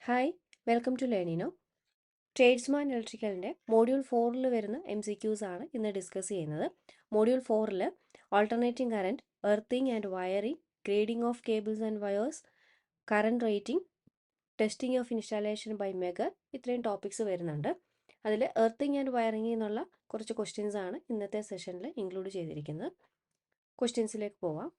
Hi welcome to ലേണിനോ. Tradesman ഇലക്ട്രിക്കലിൻ്റെ module 4 വരുന്ന MCQs ആണ് ഇന്ന് ഡിസ്കസ് ചെയ്യുന്നത്. Module 4 alternating current, earthing and wiring, grading of cables and wires, current rating, testing of installation by megger, ഇത്രയും topics വരുന്നുണ്ട്. അതിൽ എർത്തിങ് ആൻഡ് വയറിംഗ് എന്നുള്ള കുറച്ച് ക്വസ്റ്റ്യൻസ് ആണ് ഇന്നത്തെ സെഷനിൽ ഇൻക്ലൂഡ് ചെയ്തിരിക്കുന്നത്. ക്വസ്റ്റ്യൻസിലേക്ക് പോവാം.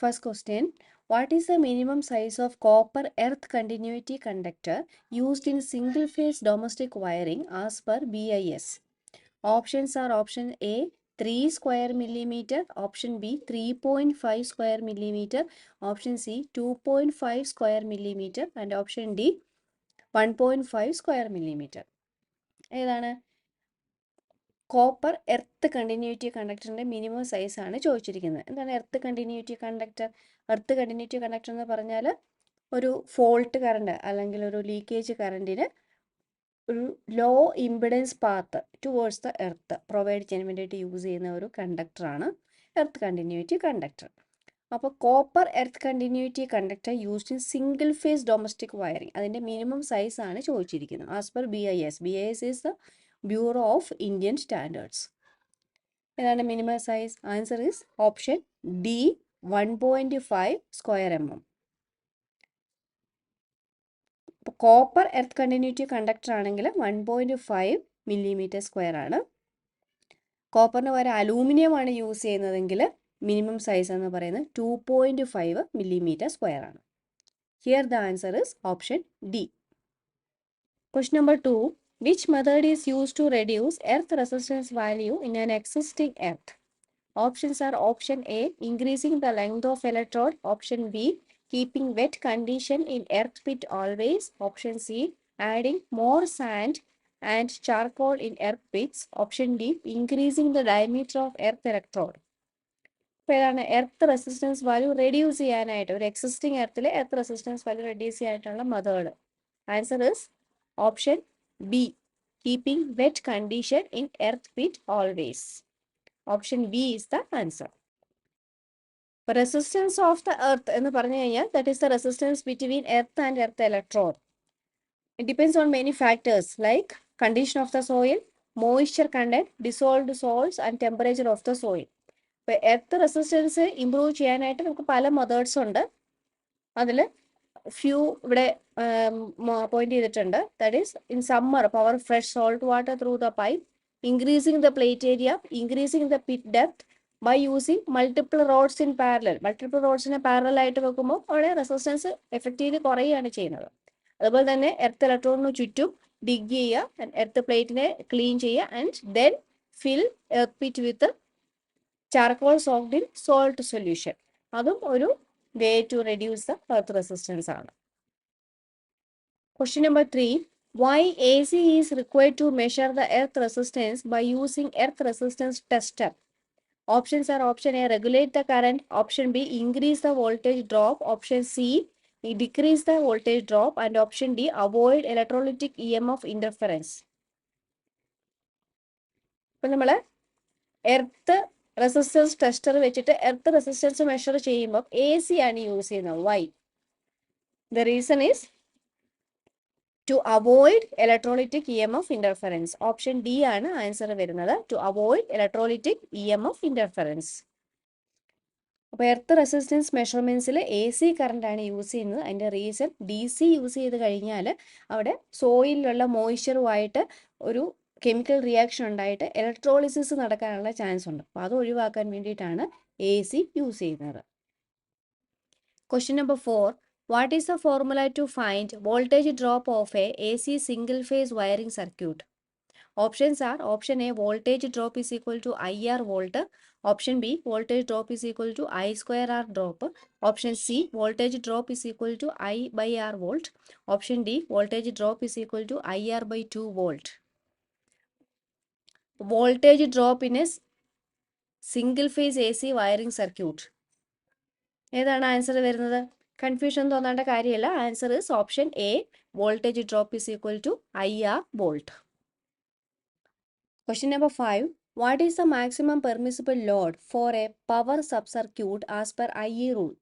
First question, what is the minimum size of copper earth continuity conductor used in single phase domestic wiring as per BIS? Options are option A 3 square millimeter, option B 3.5 square millimeter, option C 2.5 square millimeter and option D 1.5 square millimeter. ഏതാണ് copper earth continuity കണ്ടക്ടറിൻ്റെ minimum സൈസാണ് ചോദിച്ചിരിക്കുന്നത്. എന്താണ് earth continuity conductor? Earth continuity conductor എന്ന് പറഞ്ഞാൽ ഒരു fault current അല്ലെങ്കിൽ ഒരു leakage കറണ്ടിന് ഒരു low impedance path towards the earth provide ചെയ്യാൻ വേണ്ടിയിട്ട് യൂസ് ചെയ്യുന്ന ഒരു കണ്ടക്ടറാണ് എർത്ത് കണ്ടിന്യൂറ്റി കണ്ടക്ടർ. അപ്പോൾ copper earth continuity conductor used in single phase domestic wiring, അതിൻ്റെ മിനിമം സൈസാണ് ചോദിച്ചിരിക്കുന്നത്. As per BIS. BIS is the bureau of Indian standards. ഏതാണ് minimum size? Answer is option D 1.5 square mm. ഇപ്പോൾ copper earth continuity conductor ആണെങ്കിൽ 1.5 millimetre square ആണ്. കോപ്പറിന് പകരം aluminium ആണ് use ചെയ്യുന്നതെങ്കിൽ മിനിമം സൈസ് എന്ന് പറയുന്നത് 2.5 മില്ലിമീറ്റർ സ്ക്വയർ ആണ്. Here the answer is option D. Question number 2. Which method is used to reduce earth resistance value in an existing earth? Options are option A, increasing the length of electrode, option B, keeping wet condition in earth pit always, option C, adding more sand and charcoal in earth pits, option D, increasing the diameter of earth electrode. ഇപ്പോൾ ഏതാണ് earth resistance value reduce ചെയ്യാനായിട്ട് ഒരു existing എർത്തിൽ earth resistance value reduce ചെയ്യാനായിട്ടുള്ള method? Answer is option B, keeping wet condition in earth pit always. Option B is the answer. Resistance of the earth എന്ന് പറഞ്ഞു കഴിഞ്ഞാൽ that is the resistance between earth and earth electrode. It depends on many factors like condition of the soil, moisture content, dissolved salts and temperature of the soil. ഇപ്പോൾ earth resistance improve ചെയ്യാനായിട്ട് നമുക്ക് പല methods ഉണ്ട്. അതിൽ few ഇവിടെ point ചെയ്തിട്ടുണ്ട്. That is in summer pour fresh salt water through the pipe, increasing the plate area, increasing the pit depth by using multiple rods in parallel. Multiple റോഡ്സിനെ parallel ആയിട്ട് വെക്കുമ്പോൾ അവിടെ റെസിസ്റ്റൻസ് എഫക്റ്റീവ് കുറയുകയാണ് ചെയ്യുന്നത്. അതുപോലെ തന്നെ എർത്ത് ഇലക്ട്രോണിന് ചുറ്റും ഡിഗ് ചെയ്യുക, എർത്ത് പ്ലേറ്റിനെ ക്ലീൻ ചെയ്യുക and then fill earth pit with charcoal soaked in salt solution. അതും ഒരു way to reduce the earth resistance ആണ്. Question number 3. Why AC is required to measure the earth resistance by using earth resistance tester? Options are option A, regulate the current, option B, increase the voltage drop, option C, decrease the voltage drop and option D, avoid electrolytic EMF interference. ഇപ്പോൾ നമ്മൾ earth resistance tester വെച്ചിട്ട് earth resistance measure ചെയ്യുമ്പോൾ AC ആണ് use ചെയ്യുന്നത്. Why? The reason is to avoid electrolytic EMF interference. Option D ആണ് answer വരുന്നത്, to avoid electrolytic EMF interference. അപ്പോൾ earth resistance മെഷർമെന്റ്സിൽ AC കറണ്ട് ആണ് യൂസ് ചെയ്യുന്നത്. അതിൻ്റെ റീസൺ DC യൂസ് ചെയ്ത് കഴിഞ്ഞാൽ അവിടെ സോയിലുള്ള മോയ്സ്ചറുമായിട്ട് ഒരു കെമിക്കൽ റിയാക്ഷൻ ഉണ്ടായിട്ട് ഇലക്ട്രോളിസിസ് നടക്കാനുള്ള ചാൻസ് ഉണ്ട്. അപ്പോൾ അത് ഒഴിവാക്കാൻ വേണ്ടിയിട്ടാണ് AC യൂസ് ചെയ്യുന്നത്. Question number 4. What is the formula to find voltage drop of a AC single phase wiring circuit? Options are option A, voltage drop is equal to IR volt, option B, voltage drop is equal to I square R drop, option C, voltage drop is equal to I by R volt, option D, voltage drop is equal to IR by 2 volt. Voltage drop in a single phase AC wiring circuit. ഏതാണ് answer വരുന്നത്? Confusion തോന്നേണ്ട കാര്യമില്ല. Answer is option A, voltage drop is equal to IR volt. Question number 5. What is the maximum permissible load for a power subcircuit as per IE rule?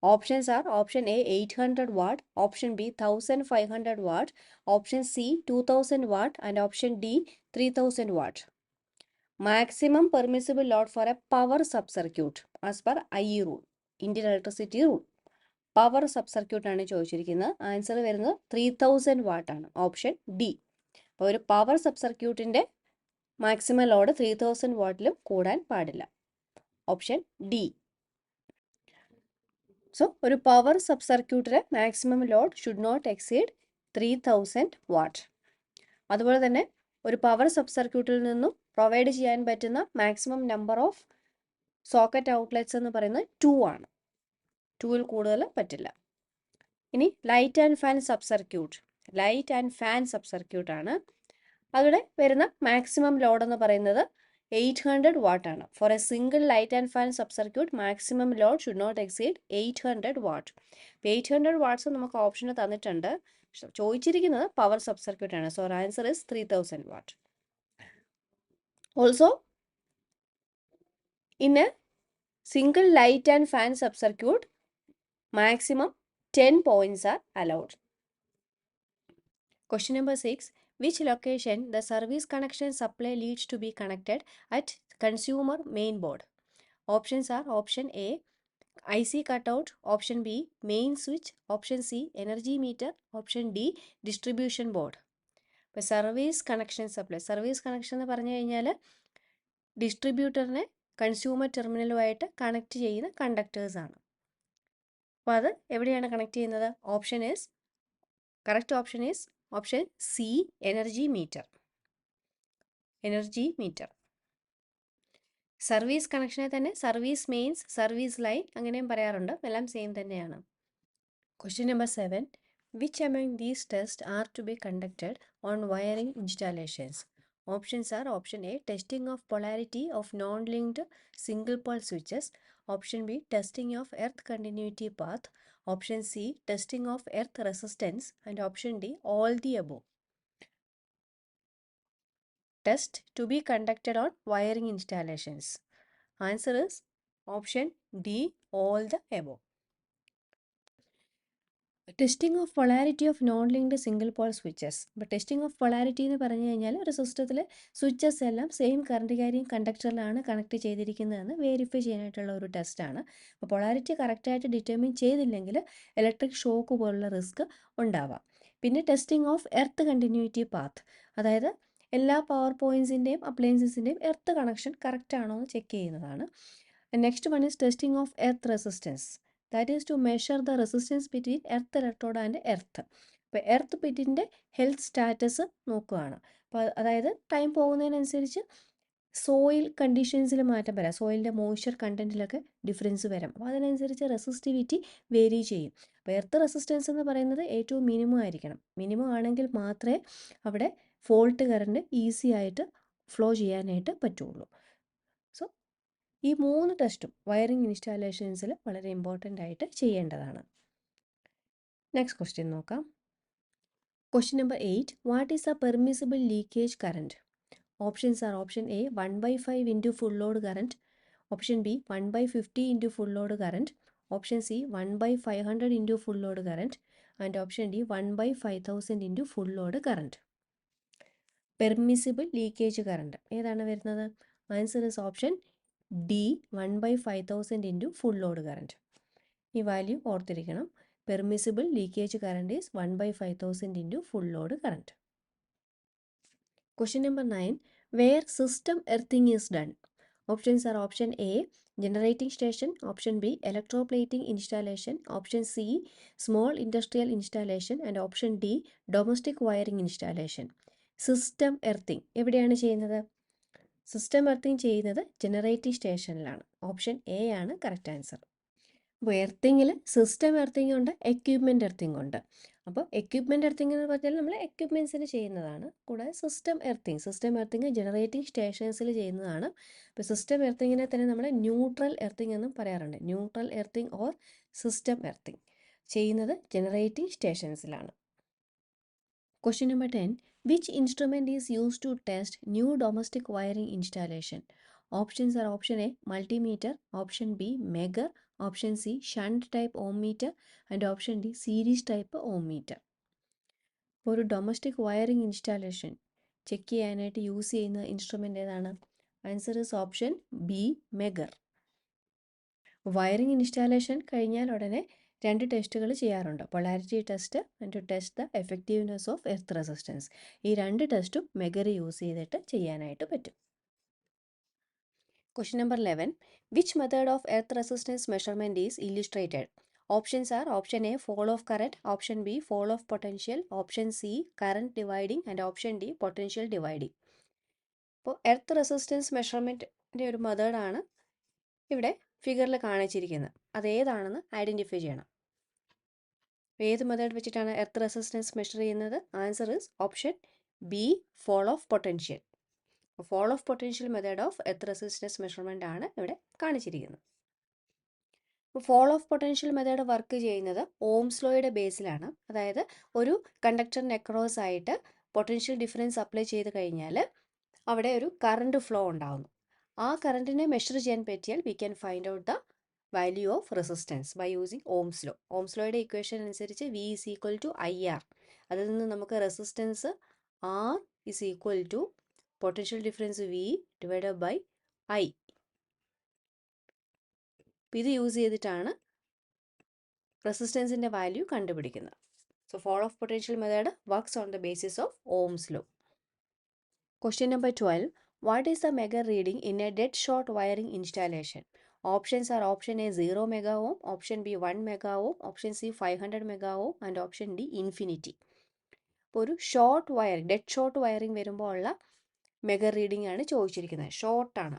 Options are option A 800 watt, option B 1500 watt, option C 2000 watt, and option D 3000 watt. Maximum permissible load for a power subcircuit as per IE rule, Indian Electricity Rule. Power subcircuit ആണ് ചോദിച്ചിരിക്കുന്നത്. Answer വരുന്നത് 3000 what ആണ്, option D. അപ്പോൾ ഒരു power സബ്സർക്യൂട്ടിൻ്റെ maximum load 3000 വാട്ടിലും കൂടാൻ പാടില്ല, ഓപ്ഷൻ ഡി. സോ ഒരു പവർ സബ്സർക്യൂട്ടിലെ maximum load should not exceed 3000 watt. അതുപോലെ തന്നെ ഒരു പവർ സബ്സർക്യൂട്ടിൽ നിന്നും പ്രൊവൈഡ് ചെയ്യാൻ പറ്റുന്ന maximum number of socket outlets എന്ന് പറയുന്നത് 2 ആണ്. 2ൽ കൂടുതൽ പറ്റില്ല. ഇനി light and fan subcircuit, light and fan subcircuit ആണ്. അവിടെ വരുന്ന മാക്സിമം ലോഡ് എന്ന് പറയുന്നത് 800 വാട്ട് ആണ്. For a single light and fan subcircuit maximum load should not exceed 800 watt. 800 watts നമുക്ക് ഓപ്ഷന് തന്നിട്ടുണ്ട്. ചോദിച്ചിരിക്കുന്നത് പവർ സബ്സർക്യൂട്ട് ആണ്. So answer is 3000 watt. Also in a single light and fan subcircuit maximum 10 points are allowed. Question number 6. Which location the service connection supply needs to be connected at consumer main board? Options are option A IC cutout, option B main switch, option C energy meter, option D distribution board. ഇപ്പോൾ service connection supply, service connection എന്ന് പറഞ്ഞു കഴിഞ്ഞാൽ ഡിസ്ട്രിബ്യൂട്ടറിനെ consumer ടെർമിനലുമായിട്ട് connect ചെയ്യുന്ന conductors ആണ്. അപ്പോൾ അത് എവിടെയാണ് കണക്ട് ചെയ്യുന്നത്? Correct option is option C energy meter. Energy meter. Service കണക്ഷനെ തന്നെ സർവീസ് മെയിൻസ്, സർവീസ് ലൈൻ അങ്ങനെയും പറയാറുണ്ട്. എല്ലാം സെയിം തന്നെയാണ്. Question number 7. Which among these tests are to be conducted on wiring installations? Options are option A testing of polarity of non-linked single pole switches, option B testing of earth continuity path, option C testing of earth resistance, and option D all the above. Test to be conducted on wiring installations. Answer is option D all the above. Testing of polarity of non linked single pole switches. ഇപ്പോൾ testing of polarity എന്ന് പറഞ്ഞു കഴിഞ്ഞാൽ ഒരു സിസ്റ്റത്തിൽ switches എല്ലാം same current carrying കണ്ടക്ടറിലാണ് connect ചെയ്തിരിക്കുന്നതെന്ന് verify ചെയ്യാനായിട്ടുള്ള ഒരു ടെസ്റ്റാണ്. അപ്പോൾ പൊളാരിറ്റി കറക്റ്റായിട്ട് ഡിറ്റർമിൻ ചെയ്തില്ലെങ്കിൽ ഇലക്ട്രിക് ഷോക്ക് പോലുള്ള റിസ്ക് ഉണ്ടാവാം. പിന്നെ testing of earth continuity path, അതായത് എല്ലാ പവർ പോയിൻറ്റ്സിൻ്റെയും അപ്ലയൻസസിൻ്റെയും എർത്ത് കണക്ഷൻ കറക്റ്റ് ആണോ എന്ന് ചെക്ക് ചെയ്യുന്നതാണ്. Next one is testing of earth resistance. That is to measure the resistance between earth electrode and earth. അപ്പോൾ earth പിറ്റിൻ്റെ health status നോക്കുകയാണ്. അപ്പോൾ അതായത് time പോകുന്നതിനനുസരിച്ച് soil കണ്ടീഷൻസിൽ മാറ്റം വരാം, സോയിലിൻ്റെ മോയ്സ്ചർ കണ്ടൻറ്റിലൊക്കെ ഡിഫറൻസ് വരാം. അപ്പോൾ അതിനനുസരിച്ച് റെസിസ്റ്റിവിറ്റി വേരി ചെയ്യും. അപ്പോൾ എർത്ത് റെസിസ്റ്റൻസ് എന്ന് പറയുന്നത് ഏറ്റവും മിനിമം ആയിരിക്കണം. മിനിമം ആണെങ്കിൽ മാത്രമേ അവിടെ ഫോൾട്ട് കറണ്ട് ഈസി ആയിട്ട് ഫ്ലോ ചെയ്യാനായിട്ട് പറ്റുള്ളൂ. സോ ഈ 3 ടെസ്റ്റും വയറിംഗ് ഇൻസ്റ്റാലേഷൻസിൽ വളരെ ഇമ്പോർട്ടൻ്റ് ആയിട്ട് ചെയ്യേണ്ടതാണ്. നെക്സ്റ്റ് ക്വസ്റ്റ്യൻ നോക്കാം. Question number 8. What is A permissible leakage current? Options are option A 1/5 into full load current, option B 1/50 into full load current, option C 1/500 into full load current, and option D 1/5000 into full load current. Permissible leakage current ഏതാണ് വരുന്നത്? Answer is option D 1/5000 into full load current. ഈ value ഓർത്തിരിക്കണം. Permissible leakage current is 1/5000 into full load current. Question number 9. Where system earthing is done? Options are option A generating station, option B electroplating installation, option C small industrial installation, and option D domestic wiring installation. System earthing എവിടെയാണ് ചെയ്യുന്നത്? System earthing ചെയ്യുന്നത് generating സ്റ്റേഷനിലാണ്. Option A ആണ് correct answer. അപ്പോൾ എർത്തിങ്ങിൽ system earthing ഉണ്ട്, equipment earthing ഉണ്ട്. അപ്പോൾ എക്യുപ്മെൻറ്റ് എർത്തിങ് എന്ന് പറഞ്ഞാൽ നമ്മൾ എക്യുപ്മെൻറ്റ്സിന് ചെയ്യുന്നതാണ്. കൂടാതെ സിസ്റ്റം എർത്തിങ് ജനറേറ്റിംഗ് സ്റ്റേഷൻസിൽ ചെയ്യുന്നതാണ്. ഇപ്പോൾ സിസ്റ്റം എർത്തിങ്ങിനെ തന്നെ നമ്മൾ ന്യൂട്രൽ എർത്തിങ് എന്നും പറയാറുണ്ട്. Neutral earthing or system earthing ചെയ്യുന്നത് generating സ്റ്റേഷൻസിലാണ്. Question number 10. Which instrument is used to test new domestic wiring installation? Options are option A multimeter, option B megar, option C shunt type ohm meter and option D series type ohm meter. ഇപ്പോൾ ഒരു domestic wiring installation check ചെയ്യാനായിട്ട് use ചെയ്യുന്ന instrument ഏതാണ്? Answer is option B megger. Wiring installation കഴിഞ്ഞാൽ ഉടനെ 2 ടെസ്റ്റുകൾ ചെയ്യാറുണ്ട്. Polarity test and to test the effectiveness of earth resistance. ഈ 2 ടെസ്റ്റും മെഗർ യൂസ് ചെയ്തിട്ട് ചെയ്യാനായിട്ട് പറ്റും. Question number 11. Which method of earth resistance measurement is illustrated? Options are option A fall of current, option B fall of potential, option C current dividing and option D potential dividing. അപ്പോൾ earth resistance മെഷർമെൻറ്റിൻ്റെ ഒരു മെത്തേഡാണ് ഇവിടെ ഫിഗറിൽ കാണിച്ചിരിക്കുന്നത്. അതേതാണെന്ന് identify ചെയ്യണം. ഏത് method വെച്ചിട്ടാണ് earth resistance measure ചെയ്യുന്നത്? Answer is option B fall of potential. fall of potential method of earth resistance measurement ആണ് ഇവിടെ കാണിച്ചിരിക്കുന്നത്. fall of potential method work ചെയ്യുന്നത് ഓംസ് ലോയുടെ ബേസിലാണ്. അതായത് ഒരു കണ്ടക്ടറിന് അക്രോസ് ആയിട്ട് പൊട്ടൻഷ്യൽ ഡിഫറൻസ് അപ്ലൈ ചെയ്ത് കഴിഞ്ഞാൽ അവിടെ ഒരു കറണ്ട് ഫ്ലോ ഉണ്ടാകുന്നു. ആ കറണ്ടിനെ മെഷർ ചെയ്യാൻ പറ്റിയാൽ we can find out the value of resistance by using ohm's law. Ohm's ലോയുടെ ഇക്വേഷൻ അനുസരിച്ച് V is equal to I R. അതിൽ നിന്ന് നമുക്ക് resistance R is equal to potential difference V divided by I. ഇത് use ചെയ്തിട്ടാണ് റെസിസ്റ്റൻസിൻ്റെ value കണ്ടുപിടിക്കുന്നത്. So fall of potential method works on the basis of ohm's law. Question number 12. What is the Megger reading in a dead short wiring installation? Options are option A 0 mega ohm, option B 1 mega ohm, option C 500 mega ohm and option D infinity. ഒരു short wiring, dead short wiring വരുമ്പോൾ ഉള്ള megger reading ആണ് ചോദിച്ചിരിക്കുന്നത്. ഷോർട്ടാണ്.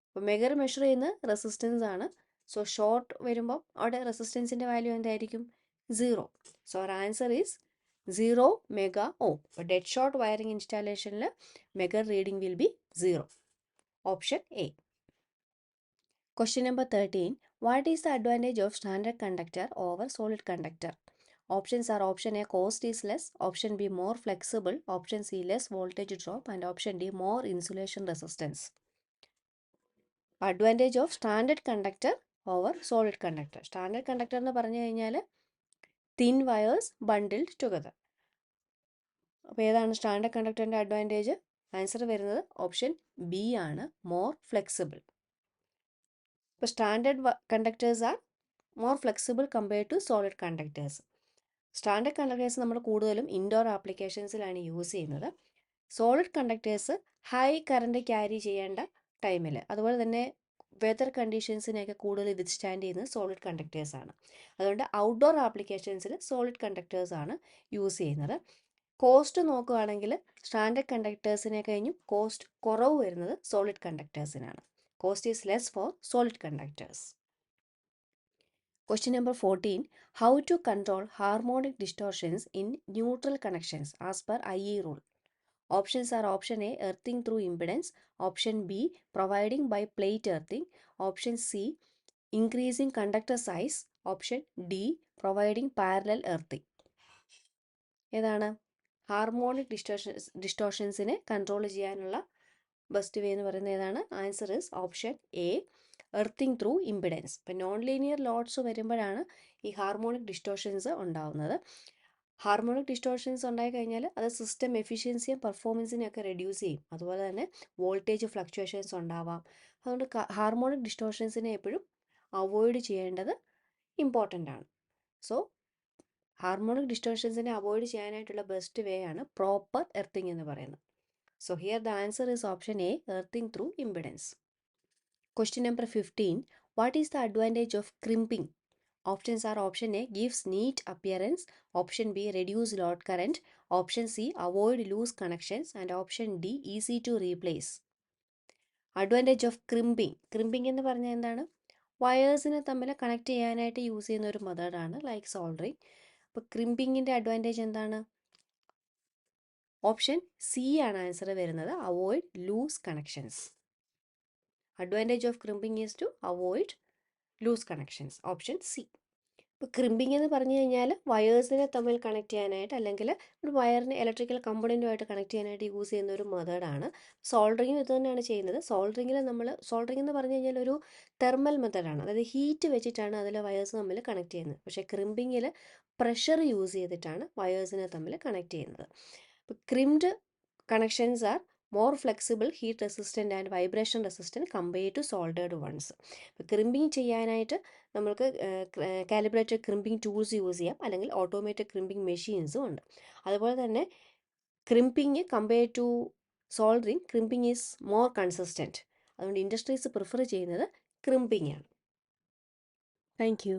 അപ്പോൾ megger measure ചെയ്യുന്ന resistance ആണ്. So short വരുമ്പോൾ അവിടെ റെസിസ്റ്റൻസിൻ്റെ വാല്യൂ എന്തായിരിക്കും? 0. So our answer is 0 mega ohm. അപ്പോൾ ഡെഡ് ഷോർട്ട് വയറിംഗ് ഇൻസ്റ്റാലേഷനിൽ megger reading will be 0. Option A. Question number 13. What is the advantage of standard conductor over solid conductor? Options are option A cost is less, option B more flexible, option C less voltage drop and option D more insulation resistance. Advantage of standard conductor over solid conductor. Standard conductor എന്ന് പറഞ്ഞു കഴിഞ്ഞാൽ thin wires bundled together. അപ്പോൾ ഏതാണ് standard കണ്ടക്ടറിൻ്റെ advantage? Answer വരുന്നത് option B ആണ്, more flexible. ഇപ്പോൾ standard conductors are more flexible compared to solid conductors. Standard conductors നമ്മൾ കൂടുതലും ഇൻഡോർ ആപ്ലിക്കേഷൻസിലാണ് യൂസ് ചെയ്യുന്നത്. Solid conductors high current carry ചെയ്യേണ്ട ടൈമിൽ, അതുപോലെ തന്നെ വെതർ കണ്ടീഷൻസിനെയൊക്കെ കൂടുതൽ വിത്ത്സ്റ്റാൻഡ് ചെയ്യുന്നത് സോളിഡ് കണ്ടക്ടേഴ്സ് ആണ്. അതുകൊണ്ട് ഔട്ട്ഡോർ ആപ്ലിക്കേഷൻസിൽ സോളിഡ് കണ്ടക്ടേഴ്സ് ആണ് യൂസ് ചെയ്യുന്നത്. കോസ്റ്റ് നോക്കുകയാണെങ്കിൽ സ്റ്റാൻഡേർഡ് കണ്ടക്ടേഴ്സിനെ കഴിഞ്ഞും കോസ്റ്റ് കുറവ് വരുന്നത് സോളിഡ് കണ്ടക്ടേഴ്സിനാണ്. Cost is less for solid conductors. Question number 14. How to control harmonic distortions in neutral connections as per IE rule? Options are option A earthing through impedance, option B providing by plate earthing, option C increasing conductor size, option D providing parallel earthing. ഏതാണ് harmonic ഡിസ്റ്റോർഷൻസിനെ control ചെയ്യാനുള്ള best way എന്ന് പറയുന്നത് ഏതാണ്? Answer is option A earthing through impedance. ഇപ്പം non linear lords വരുമ്പോഴാണ് ഈ harmonic distortions ഉണ്ടാകുന്നത്. Harmonic distortions ഉണ്ടായി കഴിഞ്ഞാൽ അത് സിസ്റ്റം എഫിഷ്യൻസിയും പെർഫോമൻസിനെയൊക്കെ റെഡ്യൂസ് ചെയ്യും. അതുപോലെ തന്നെ വോൾട്ടേജ് ഫ്ലക്ച്വേഷൻസ് ഉണ്ടാവാം. അതുകൊണ്ട് ഹാർമോണിക് ഡിസ്റ്റോർഷൻസിനെ എപ്പോഴും അവോയ്ഡ് ചെയ്യേണ്ടത് ഇമ്പോർട്ടൻ്റ് ആണ്. സോ ഹാർമോണിക് ഡിസ്റ്റോർഷൻസിനെ അവോയ്ഡ് ചെയ്യാനായിട്ടുള്ള ബെസ്റ്റ് വേ ആണ് പ്രോപ്പർ എർത്തിങ് എന്ന് പറയുന്നത്. So here the answer is option A earthing through impedance. Question number 15. What is the advantage of crimping? Options are option A gives neat appearance, option B reduce load current, option C avoid loose connections and option D easy to replace. Advantage of crimping. Crimping എന്ന് പറഞ്ഞാൽ എന്താണ്? വയേഴ്സിനെ തമ്മിൽ connect ചെയ്യാനായിട്ട് use ചെയ്യുന്ന ഒരു മെത്തേഡാണ് like soldering. അപ്പോൾ ക്രിമ്പിങ്ങിൻ്റെ അഡ്വാൻറ്റേജ് എന്താണ്? ഓപ്ഷൻ സി ആണ് ആൻസർ വരുന്നത്, avoid loose connections. Advantage of crimping is to avoid loose connections. Option C. ഇപ്പോൾ ക്രിമ്പിംഗ് എന്ന് പറഞ്ഞു കഴിഞ്ഞാൽ വയേഴ്സിനെ തമ്മിൽ കണക്ട് ചെയ്യാനായിട്ട്, അല്ലെങ്കിൽ ഒരു വയറിനെ ഇലക്ട്രിക്കൽ കമ്പണൻറ്റുമായിട്ട് കണക്ട് ചെയ്യാനായിട്ട് യൂസ് ചെയ്യുന്ന ഒരു മെത്തേഡാണ്. സോൾഡറിങ്ങും ഇത് തന്നെയാണ് ചെയ്യുന്നത്. സോൾഡറിംഗ് എന്ന് പറഞ്ഞു കഴിഞ്ഞാൽ ഒരു തെർമൽ മെത്തേഡാണ്, അതായത് ഹീറ്റ് വെച്ചിട്ടാണ് അതിൽ വയേഴ്സ് തമ്മിൽ കണക്ട് ചെയ്യുന്നത്. പക്ഷേ ക്രിമ്പിങ്ങിൽ പ്രഷർ യൂസ് ചെയ്തിട്ടാണ് വയേഴ്സിനെ തമ്മിൽ കണക്ട് ചെയ്യുന്നത്. ഇപ്പോൾ crimped connections are more flexible, heat resistant and vibration resistant compared to soldered ones. ഇപ്പോൾ ക്രിമ്പിങ് ചെയ്യാനായിട്ട് നമുക്ക് കാലിബ്രേറ്റഡ് ക്രിമ്പിംഗ് ടൂൾസ് യൂസ് ചെയ്യാം, അല്ലെങ്കിൽ ഓട്ടോമേറ്റഡ് ക്രിമ്പിംഗ് മെഷീൻസും ഉണ്ട്. അതുപോലെ തന്നെ crimping compare to soldering, crimping is more consistent. അതുകൊണ്ട് ഇൻഡസ്ട്രീസ് പ്രിഫർ ചെയ്യുന്നത് ക്രിമ്പിംഗ് ആണ്. Thank U.